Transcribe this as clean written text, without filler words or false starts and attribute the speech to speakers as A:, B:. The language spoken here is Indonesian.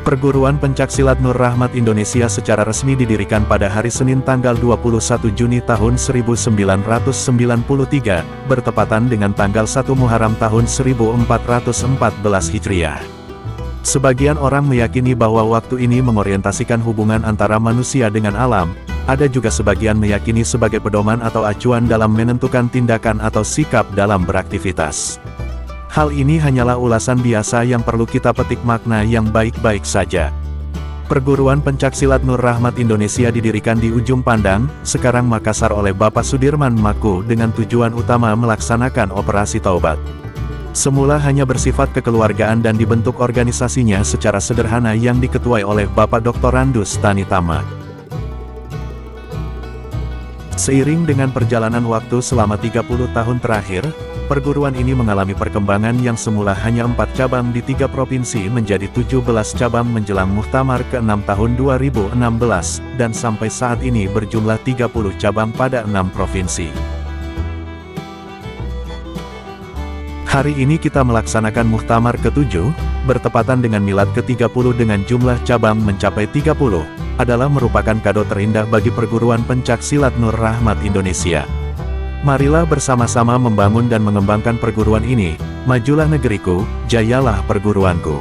A: Perguruan Pencaksilat Nur Rahmat Indonesia secara resmi didirikan pada hari Senin tanggal 21 Juni tahun 1993, bertepatan dengan tanggal 1 Muharram tahun 1414 Hijriah. Sebagian orang meyakini bahwa waktu ini mengorientasikan hubungan antara manusia dengan alam, ada juga sebagian meyakini sebagai pedoman atau acuan dalam menentukan tindakan atau sikap dalam beraktivitas. Hal ini hanyalah ulasan biasa yang perlu kita petik makna yang baik-baik saja. Perguruan Pencaksilat Nur Rahmat Indonesia didirikan di Ujung Pandang, sekarang Makassar oleh Bapak Sudirman Maku dengan tujuan utama melaksanakan operasi taubat. Semula hanya bersifat kekeluargaan dan dibentuk organisasinya secara sederhana yang diketuai oleh Bapak Dr. Randus Tanitama. Seiring dengan perjalanan waktu selama 30 tahun terakhir, perguruan ini mengalami perkembangan yang semula hanya 4 cabang di 3 provinsi menjadi 17 cabang menjelang Muktamar ke-6 tahun 2016, dan sampai saat ini berjumlah 30 cabang pada 6 provinsi. Hari ini kita melaksanakan Muktamar ke-7, bertepatan dengan milad ke-30 dengan jumlah cabang mencapai 30, adalah merupakan kado terindah bagi Perguruan Pencaksilat Nur Rahmat Indonesia. Marilah bersama-sama membangun dan mengembangkan perguruan ini. Majulah negeriku, jayalah perguruanku.